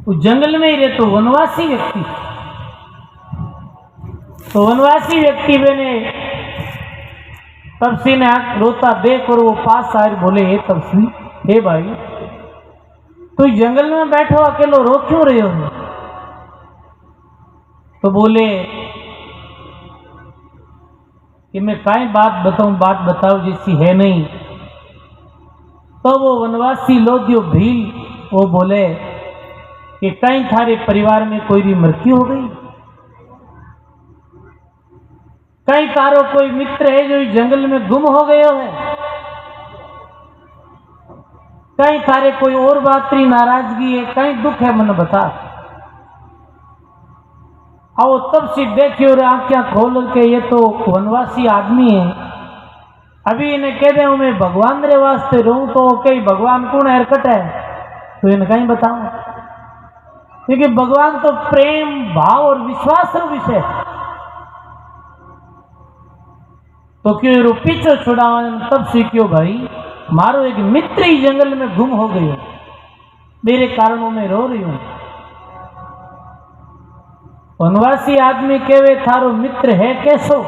वो जंगल में ही रहते वनवासी व्यक्ति। तो वनवासी व्यक्ति मैंने तपसी ने आंख रोता देख और वो पास आए बोले, हे तपसी, हे भाई, तू जंगल में बैठो अकेलो, रो क्यों रहे हो? तो बोले कि मैं काई बात बताऊं, बात बताओ जैसी है नहीं। तो वो वनवासी लोध्यो भील वो बोले कि कहीं थारे परिवार में कोई भी मृत्यु हो गई, कहीं तारो कोई मित्र है जो इस जंगल में गुम हो गयो है, कहीं थारे कोई और बात री नाराजगी है, कहीं दुख है, मन बता। आओ तब से देखियो और आंखें खोल के ये तो वनवासी आदमी है, अभी इन्हें कह दे मैं भगवान रे वास्ते रहूं तो कई भगवान कौन हरकत है, तो इन्हें कहीं बताऊं, क्योंकि भगवान तो प्रेम भाव और विश्वास रो विषय है। तो क्यों पीछे छुड़ावा तब सीखियो भाई, मारो एक मित्र ही जंगल में गुम हो गयो, मेरे कारणों में रो रही हूं। वनवासी आदमी कहवे थारो मित्र है कैसो?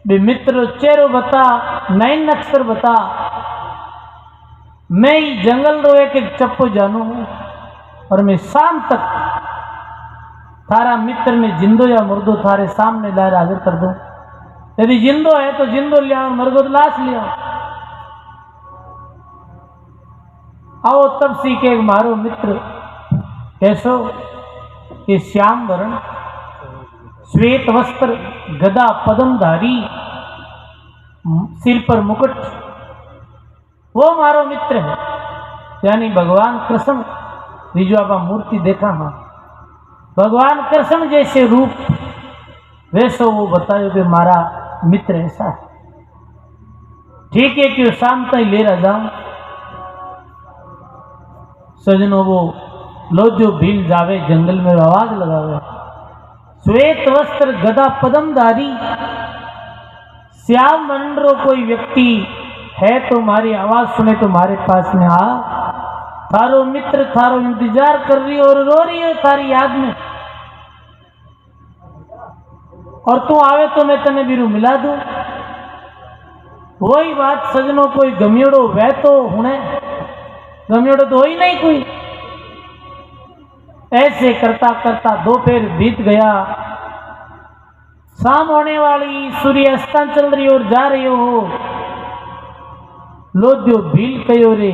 बे मित्र चेहरो बता, नैन अक्षर बता, मैं ही जंगल रो एक एक चप्पो जानू हूं और मैं शाम तक थारा मित्र ने जिंदो या मुर्दो थारे सामने लाकर हाजिर कर दूं। यदि जिंदो है तो जिंदो ले आओ, मर गो तो लाश ले आओ। आओ तब सीखे मारो मित्र कैसो कि श्याम वर्ण, श्वेत वस्त्र, गदा पदमधारी, सिर पर मुकुट, वो मारो मित्र है, यानी भगवान कृष्ण। जो आप मूर्ति देखा, हाँ भगवान कृष्ण जैसे रूप वैसो वो बतायो कि मारा मित्र ऐसा है। ठीक है कि शाम तक ले रहा जाऊं। सजनों वो लोध्यो भील जावे जंगल में आवाज लगावे, श्वेत वस्त्र गदा पदमधारी, श्याम वर्ण कोई व्यक्ति है तो मारी आवाज सुने तो मारे पास में आ, थारो मित्र थारो इंतजार कर रही हो और रो रही है थारी याद में, और तू आवे तो मैं तने बिरू मिला दूं। वही बात सजनों, कोई गमियोड़ो वह तो हुने, गमियोड़ो तो हो ही नहीं कोई। ऐसे करता करता दोपहर बीत गया, शाम होने वाली, सूर्य अस्तान चल रही और जा रही हो। लोध्यो भील कहो रे,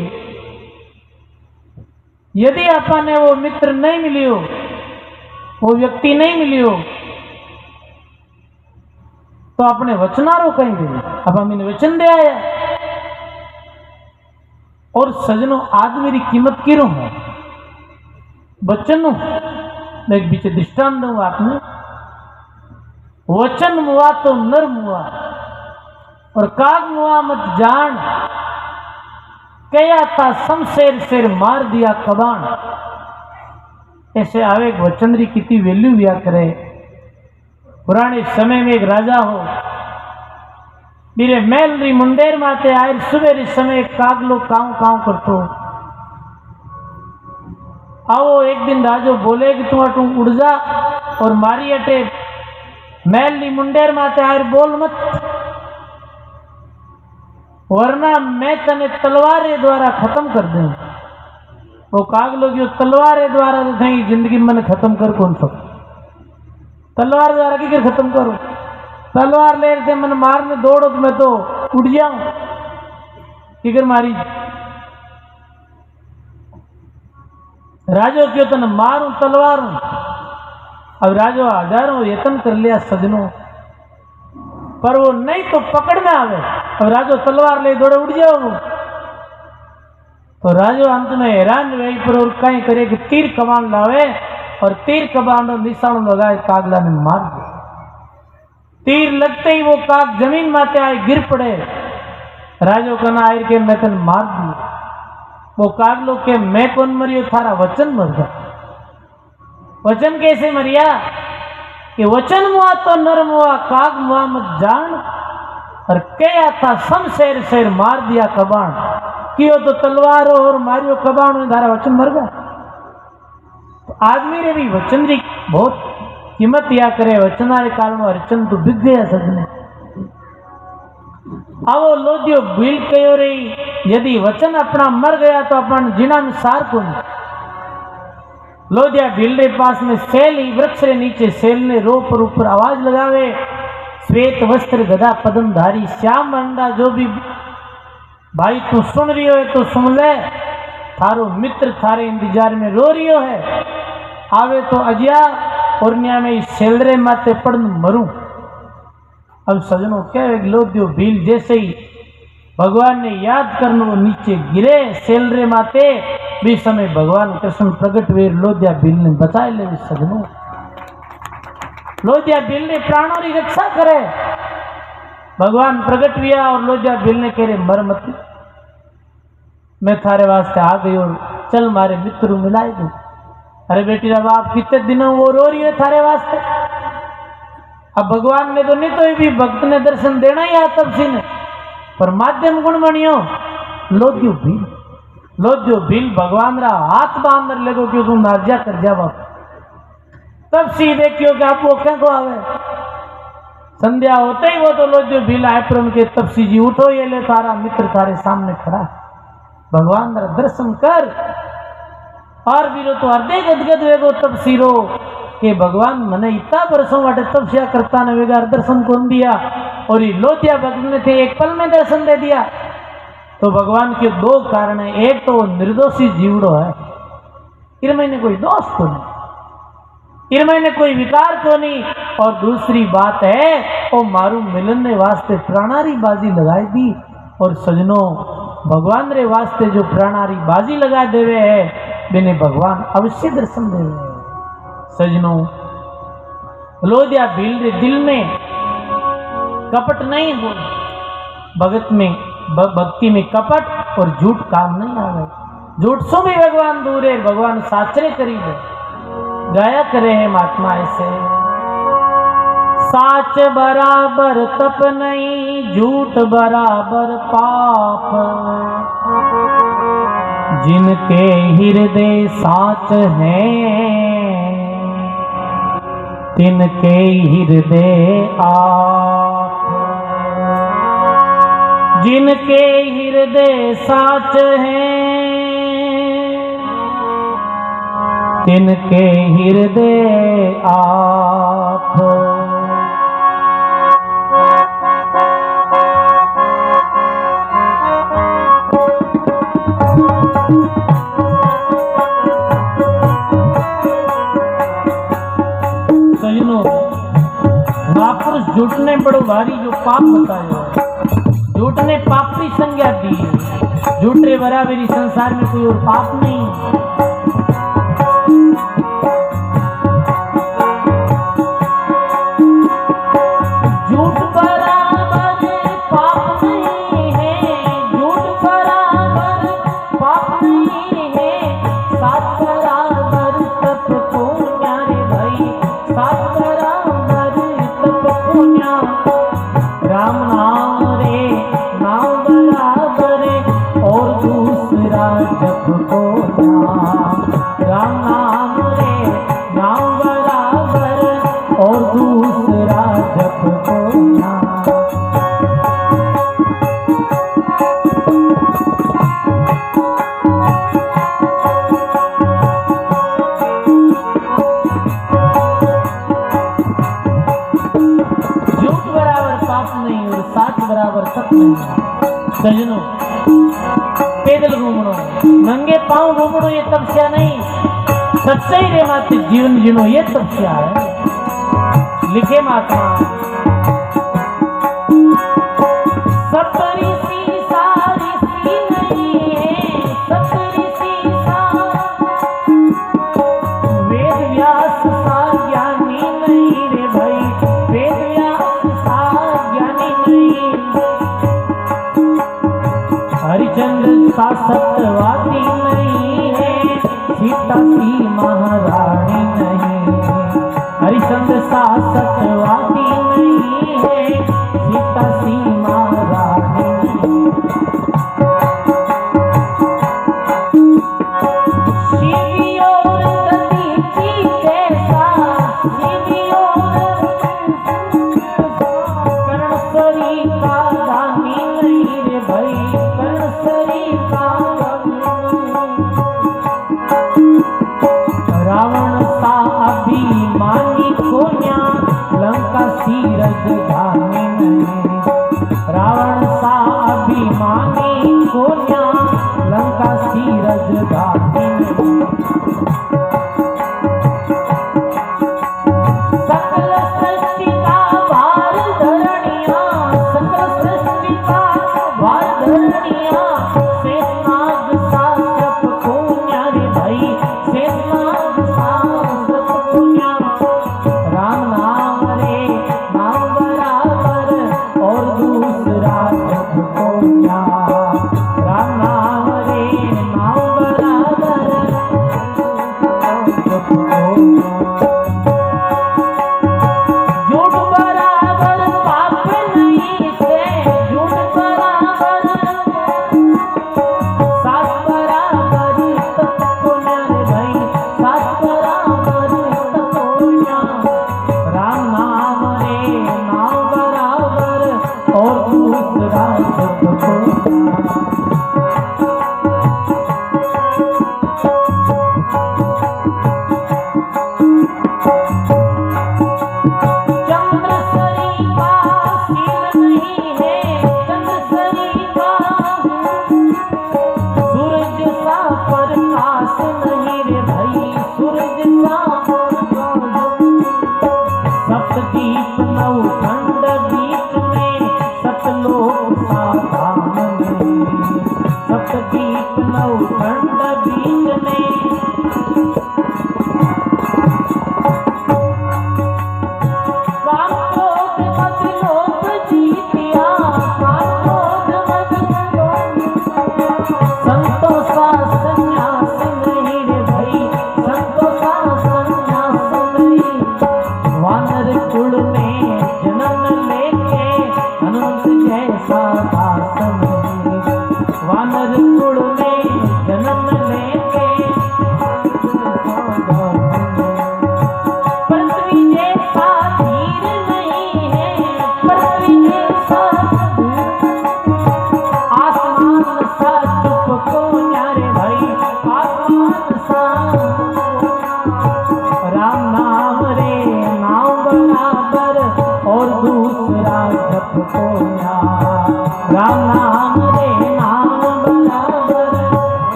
यदि अपन ने वो मित्र नहीं मिलियो, वो व्यक्ति नहीं मिलियो, तो अपने वचनारो कहीं दे, अब हम इन्हें वचन दे आया। और सजनों आज मेरी कीमत क्यों है वचन, मैं एक बीच दृष्टांत दूंगा आपने। वचन मुआ तो नर मुआ और काग मुआ मत जान, कया था शमशेर शेर मार दिया कबान। ऐसे आवे वचन री कितनी वैल्यू दिया करे। पुराने समय में एक राजा हो, मेरे महल री मुंडेर माते आए सुबह समय कागलो काऊ काऊ करतो। आओ एक दिन राजो बोले कि तू उड़ जा और मारी अटे महल री मुंडेर माते आए बोल मत, वरना मैं तने तलवार द्वारा खत्म कर दूं। वो कागलो की तलवार द्वारा जिंदगी में खत्म कर कौन सो, तलवार द्वारा की खत्म करो, तलवार ले रहे मन मारने दौड़ो तो मैं तो उड़ जाऊं, किकर मारी राजो क्यों तन मारूं तलवार। अब राजो हजारों यत्न कर लिया सजनों, पर वो नहीं तो पकड़ में आवे। अब राजो तलवार ले दौड़े उड़ जाओ, तो राजो अंत में हैरान वही पर और कहीं करे कि तीर कमान लावे और तीर कमान निशान लगाए, कागला ने मार दिया। तीर लगते ही वो काग जमीन माते आए गिर पड़े। राजो कना आयर के मैं तन मार दिया। वो कागलो के मैं कौन मरियो, थारा वचन मर गया। वचन कैसे मरिया कि वचन मुआ तो नर मुआ, काग मुआ मत जान, और कया था शमशेर शेर मार दिया कबान। कियो तो तलवार और मारियो कबान में, धारा वचन मर गया। आदमी रे भी वचन री बहुत कीमत या करे। वचनारे कारण हरिचंद तो बिक गया सदने। आवो लोदियो भील कयो रे, यदि वचन अपना मर गया तो अपन जिना में सार को नहीं। लोदिया भील रे पास में सेल ही वृक्ष रे नीचे सेल ने रो पर ऊपर आवाज लगावे, श्वेत वस्त्र गदा पदम धारी श्याम अंडा जो भी भाई तू सुन रही हो तो सुन ले, थारो मित्र थारे इंतजार में रो रियो है, आवे तो अजिया और न्या में सेलरे माते पड़ मरूं। अब सजनों क्या लोदियो भील जैसे ही भगवान ने याद करने वो नीचे गिरे सेलरे माते भी समय भगवान कृष्ण प्रकट वे लोदिया भील ने बचाए ले। सजनों लोदिया भील ने प्राणों की रक्षा करे, भगवान प्रकट हुआ और लोदिया भील ने कह रहे मर मत, मैं थारे वास्ते आ गई और चल मारे मित्र मिलाई दू। अरे बेटी अब आप कितने दिनों वो रो रही है थारे वास्ते। अब भगवान ने तो नहीं तो भी भक्त ने दर्शन देना ही आ तब सी ने, पर माध्यम गुण बनियो लोदियो भील भगवान रा हाथ बांध ले दो क्यों तुम नार्जा कर जावा। तब सी देखियो कि आप वो क्या को आवे। संध्या होते ही वो तो लोदियो भील आए प्रम के तब सी जी उठो ये ले तारा मित्र थारे सामने खड़ा, भगवान रा दर्शन कर। और भी रो तो हृदय गदगद वेगो तब सीरो कि भगवान मने इतना बरसों वाटे तपस्या करता ने वेगा दर्शन कौन दिया, और ये लोदिया भक्त ने थे एक पल में दर्शन दे दिया। तो भगवान के दो कारण है, एक तो निर्दोषी जीवड़ो है, इनमें ने कोई दोष को नहीं, इनमें ने कोई विकार को नहीं, और दूसरी बात है वो मारू मिलने वास्ते प्राणारी बाजी लगाई दी। और सजनों भगवान रे वास्ते जो प्राणारी बाजी लगा देवे है बिने भगवान अवश्य दर्शन देवे। सजनों लोदिया भील रे दिल में कपट नहीं हो, भगत में भक्ति में कपट और झूठ काम नहीं आवे। झूठ सो भी भगवान दूर है, भगवान साचरे करीब है। गाया करे है महात्मा ऐसे, साच बराबर तप नहीं, झूठ बराबर पाप, जिनके हृदय साच हैं तिनके हृदय आप, जिनके हृदय साच हैं तिनके हृदय आप। महापुरुष झूठ ने बड़ो भारी जो पाप बताया, झूठ ने पाप की संज्ञा दी है। झूठ रे बराबरी संसार में कोई और पाप नहीं। झूठ बराबर पाप नहीं है, झूठ बराबर पाप नहीं है, साथ बराबर तप पुण्य रे भाई, साथ बराबर तप पुण्य। राम नाम रे नाम बराबर और दूसरा जप को नाम, राम नाम रे नाम बराबर और दूसरा जप को नाम। झूठ बराबर पाप नहीं और साच बराबर तप नहीं। सजनों पैदल घूमनो, नंगे पांव घूमनो ये तपस्या नहीं, सच्चाई रे माते जीवन जीनो ये तपस्या है। लिखे महात्मा, सतरी सी सारी सी नहीं है, सतरी सी वेद व्यास सा ज्ञानी नहीं रे भाई, वेद व्यास सा ज्ञानी नहीं। हरिचंद्र सा सत्यवादी नहीं है, सीता सी महारानी नहीं। हरिचंद्र सा सत्यवादी नहीं है, सीता सी महारानी नहीं। शिव और दधीच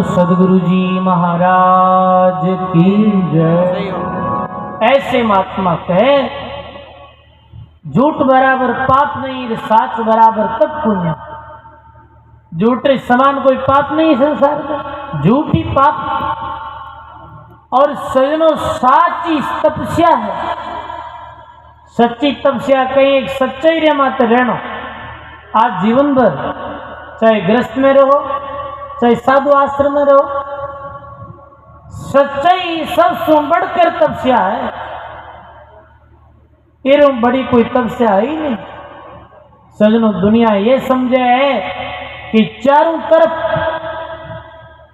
सदगुरु जी महाराज की जय। ऐसे महात्मा कहे झूठ बराबर पाप नहीं, साच बराबर तप पुण्य। झूठे समान कोई पाप नहीं संसार में, झूठ ही पाप और सजनों साची तपस्या है। सच्ची तपस्या कहीं एक सच्चाई रे माते रहना। आज जीवन भर चाहे गृहस्थ में रहो चाहे साधु आश्रम में रहो, सच्चाई सबसे बढ़कर तपस्या है। ये बड़ी कोई तपस्या है ही नहीं। सजनों, दुनिया ये समझे है कि चारों तरफ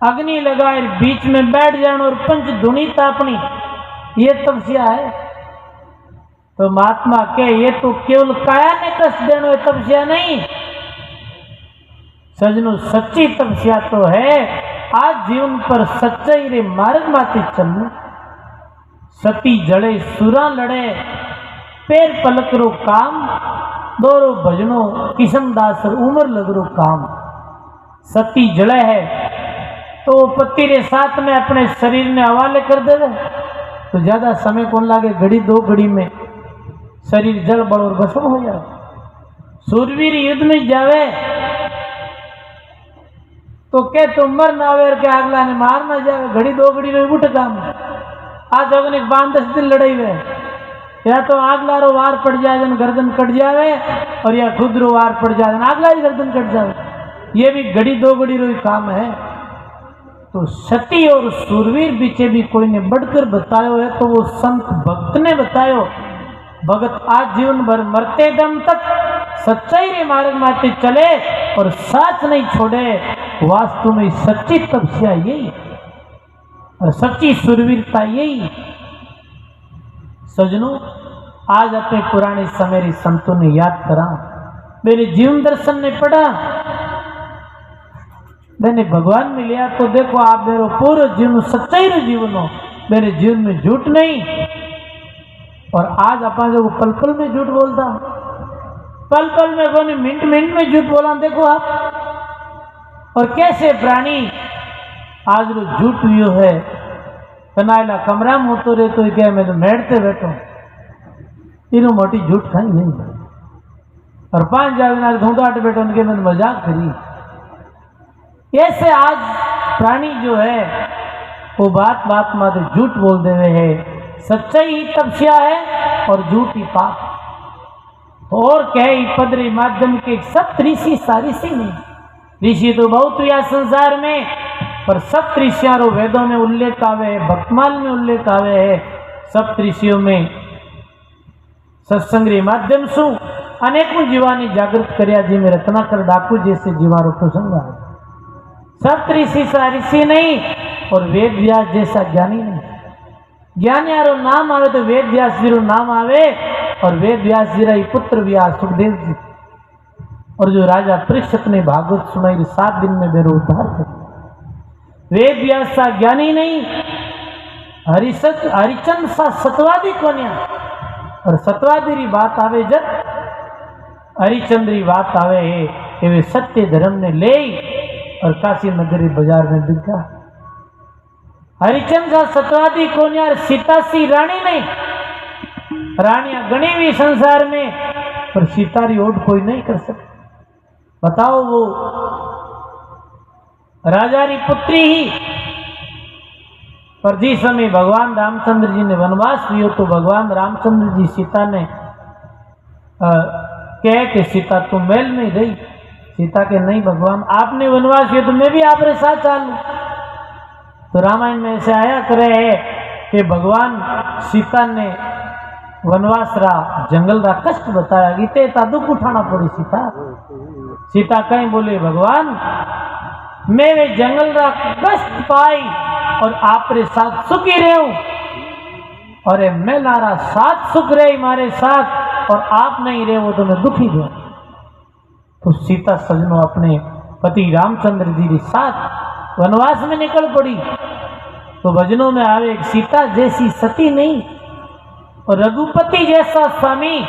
अग्नि लगाए बीच में बैठ जाना और पंच धुनी तापनी, ये तपस्या है। तो महात्मा के ये तो केवल काया ने कष्ट देना है, तपस्या नहीं। सजनों, सच्ची तपस्या तो है आज जीवन पर सच्चाई रे मार्ग माते चलना। सती जड़े सुरा लड़े पैर पलक रो काम, दोरो भजनो किशनदास उम्र लग रो काम। सती जड़े है तो पति रे साथ में अपने शरीर ने हवाले कर देवे तो ज्यादा समय कौन लागे, घड़ी दो घड़ी में शरीर जल बड़ और भस्म हो जाए। सूरवीर युद्ध में जावे तो क्या तुम मर ना आवे के अगला ने मार ना जावे, घड़ी दो घड़ी रो उठ काम। आज अगने 5-10 दिन लड़ाई हुए, या तो अगला रो वार पड़ जाए गर्दन कट जावे और या खुद रो वार पड़ जाए अगला ही गर्दन कट जावे। ये भी घड़ी दो घड़ी रो काम है। तो सती और सूरवीर बीचे भी कोई ने बढ़कर बतायो है तो वो संत भक्त ने बतायो। भगत आज जीवन भर मरते दम तक सच्चाई रे मार्ग माते चले और साथ नहीं छोड़े। वास्तव में सच्ची तपस्या यही और सच्ची सुरवीरता यही। सजनों, आज अपने पुराने समय रे संतों ने याद करा, मेरे जीवन दर्शन ने पढ़ा, मैंने भगवान में लिया तो देखो आप मेरे पूरे जीवन सच्चाई रे जीवन हो, मेरे जीवन में झूठ नहीं। और आज अपन जो पल पल में झूठ बोलता, पल पल में कोई मिनट मिनट में झूठ बोला, देखो आप। और कैसे प्राणी आज रो झूठ हुई है, कनायला कमरा में होतो रे तो क्या मैं तो मेड़ते बैठो, इनो मोटी झूठ खाई नहीं। और 5 जावे घूंघाट बैठो उनके मैंने मजाक करी। ऐसे आज प्राणी जो है वो बात बात माते झूठ बोल देवे है। सच्चाई ही तपस्या है और झूठ ही पाप। और कहे पदरी माध्यम के सब ऋषि सारी सी नहीं, ऋषि तो बहुत हुआ संसार में, पर सब ऋषियों वेदों में उल्लेख आवे है, भक्तमाल में उल्लेख आवे है। सब ऋषियों में सत्संग रे माध्यम सु अनेकों जीवानी जागृत कर्या जी में रत्नाकर डाकू जैसे जीवारो प्रसंग आए। सब ऋषि सा ऋषि नहीं और वेद व्यास जैसा ज्ञानी नहीं। ज्ञानियारो नाम आवे तो वेद व्यास जी रो नाम आवे, और वेद व्यास जी रा पुत्र व्यास सुखदेव जी। और जो राजा परीक्षित ने भागवत सुनाई 7 दिन में मेरे उद्धार कर। वेद व्यास सा ज्ञानी नहीं, हरिचंद सा सतवादी कोन्या। और सतवादी री बात आवे जब हरिचंद्री बात आवे है कि वे सत्य धर्म ने ले और काशी नगरी बाजार में बिका। हरिचंद सा सतवादी कोन्या, सीता सी रानी नहीं। रानियां गणी हुई संसार में, पर सीता री ओढ़ कोई नहीं कर सकता। बताओ, वो राजा री पुत्री ही, पर जिस समय भगवान रामचंद्र जी ने वनवास लियो तो भगवान रामचंद्र जी सीता ने कहे कि सीता तुम महल में रही। सीता के नहीं भगवान, आपने वनवास लिया तो मैं भी आपके साथ चालू। तो रामायण में ऐसे आया करे है कि भगवान सीता ने वनवास रा जंगल रा कष्ट बताया, गीते ता दुख उठाना पड़ी सीता। सीता कहीं बोले भगवान मैं वे जंगल रा कष्ट पाई और आपरे साथ सुखी रहूं, और मैं नारा साथ सुख रहे मारे साथ और आप नहीं रहे वो तो मैं दुखी हूं। तो सीता सजनों अपने पति रामचंद्र जी के साथ वनवास में निकल पड़ी। तो भजनों में आवे एक सीता जैसी सती नहीं और रघुपति जैसा स्वामी,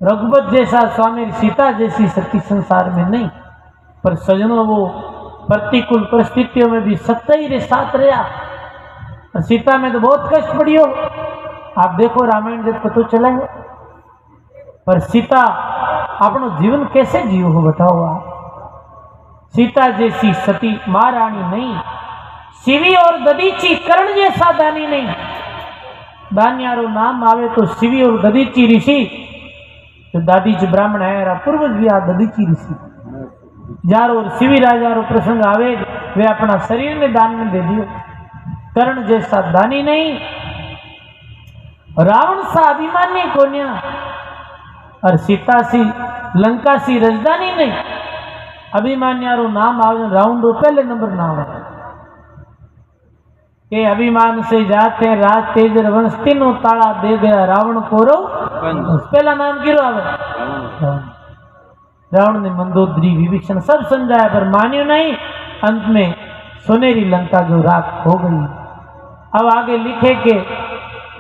रघुपत जैसा स्वामी, सीता जैसी सती संसार में नहीं। पर सजनों वो प्रतिकूल परिस्थितियों में भी सच्चाई रे साथ रहा। और सीता में तो बहुत कष्ट पड़ी हो, आप देखो रामायण जब पता चला है। पर सीता अपनो जीवन कैसे जियो हो बताओ आप। सीता जैसी सती महारानी नहीं, शिवी और ददीची कर्ण जैसा दानी नहीं। दानियारो नाम आवे तो शिवी और दधीची ऋषि जो दादीच ब्राह्मण है पूर्वज भी आ दधीची ऋषि जारो और शिवी राजारो प्रसंग आवे वे अपना शरीर में दान में दे दियो। कर्ण जैसा दानी नहीं, रावण सा अभिमानी कोन्या और सीता सी लंका सी रजधानी नहीं। अभिमान्यारो नाम आवे रावण रो पहले नंबर नाम है के अभिमान से जाते राज तेज वंश तीनों ताड़ा दे गया रावण कौरव पहला नाम किरो आवे रावण ने मंदोदरी विभीषण सब समझाया पर मान्यो नहीं। अंत में सुनेरी लंका जो राख हो गई। अब आगे लिखे के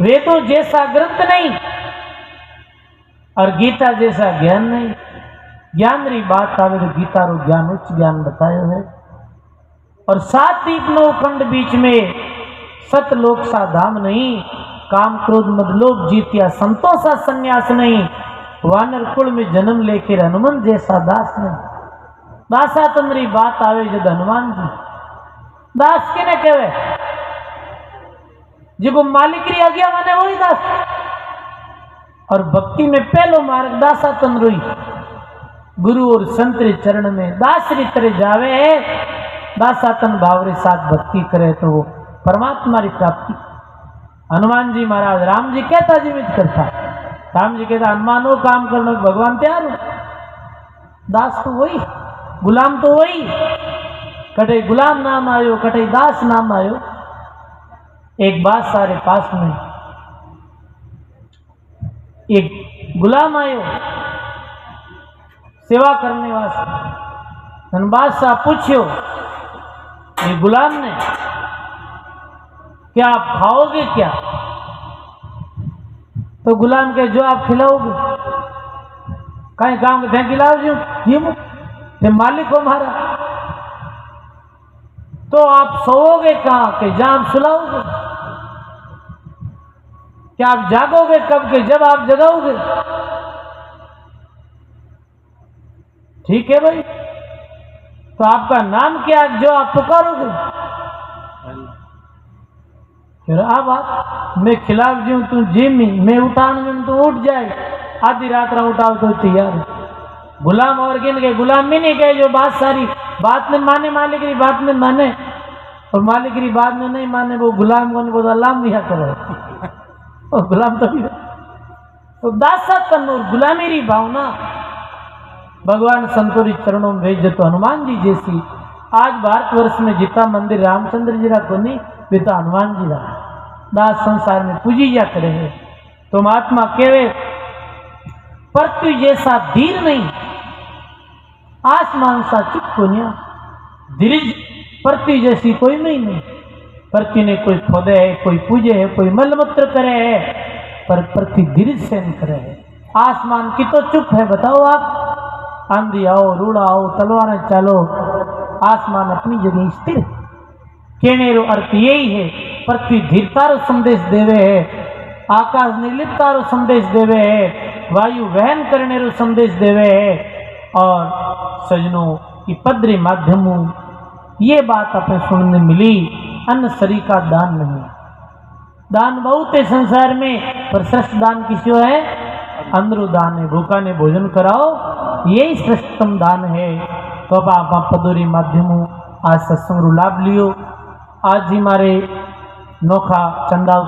वेदों जैसा ग्रंथ नहीं और गीता जैसा ज्ञान नहीं। ज्ञान री बात आवे तो गीता रो ज्ञान उच्च ज्ञान बतायो है। और 7 दीप नो खंड बीच में सतलोक सा धाम नहीं, काम क्रोध मदलोभ जीतिया संतों सा संन्यास नहीं, वानर कुल में जन्म लेकर हनुमान जैसा दास नहीं। दासा तमरी बात आवे जब हनुमान जी दास के ने कहवे जिको मालिक री आज्ञा माने वही दास। और भक्ति में पहलो मार्ग दासा तन रोई गुरु और संत रे चरण में दास री तरह जावे है। दासातन भाव रे साथ भक्ति करे तो वो परमात्मा की प्राप्ति। हनुमान जी महाराज राम जी कहता जीवित करता, राम जी कहता हनुमान वो काम करने भगवान तैयार हो। दास तो वही, गुलाम तो वही, कटे गुलाम नाम आयो कटे दास नाम आयो। एक बात सारे पास में एक गुलाम आयो सेवा करने वास्ते। बादशाह पूछो ये गुलाम ने क्या आप खाओगे क्या? तो गुलाम के जो आप खिलाओगे कहीं काम के खिलाओ जी मालिक हो हमारा। तो आप सोओगे कहाँ के जहां आप सुलाओगे? क्या आप जागोगे कब के जब आप जगाओगे? ठीक है भाई, तो आपका नाम क्या जो आप पुकारोगे? फिर अब आप मैं खिलाफ जी तू जिमी मैं उठान में तो उठ जाए, आधी रात रा उठाओ तो तैयार। गुलाम और गिन के गुलाम भी नहीं गए जो बात सारी बात में माने, मालिक की बात में माने और मालिक की बात में नहीं माने वो गुलाम को बोला अल्लाह दिया करो और गुलाम तो दासा तन और गुलामी री भावना भगवान संतोरी चरणों में भेज तो हनुमान जी जैसी। आज भारतवर्ष में जितना मंदिर रामचंद्र जी रा को नहीं बेटा हनुमान जी रा दास संसार में पूजी जा करे है। तो महात्मा केवे पृथ्वी जैसा धीर नहीं, आसमान सा चुप कोन्या। धीरज पृथ्वी जैसी कोई नहीं। पृथ्वी ने कोई खोदे है, कोई पूजे है, कोई मलमूत्र करे है, पर पृथ्वी धीरज से नहीं करे है। आसमान की तो चुप है। बताओ आप, आंधी आओ रूड़ा आओ तलवारें चालो, आसमान अपनी जगह स्थिर। कहने रो अर्थ यही है, पृथ्वी धीरता रो संदेश देवे है, आकाश निर्लिप्ता रो संदेश देवे है, वायु वहन करने रो संदेश देवे है। और सजनों की पद्री माध्यमों ये बात अपने सुनने मिली, अन्न शरीर का दान नहीं। दान बहुत है संसार में, पर श्रेष्ठ दान किसी है? अंदरू दान है। भूखा ने भोजन कराओ, यही श्रेष्ठतम दान है। तो अब आप पदोरी माध्यमों आज सत्संग लाभ लियो। आज ही हमारे नोखा चंदा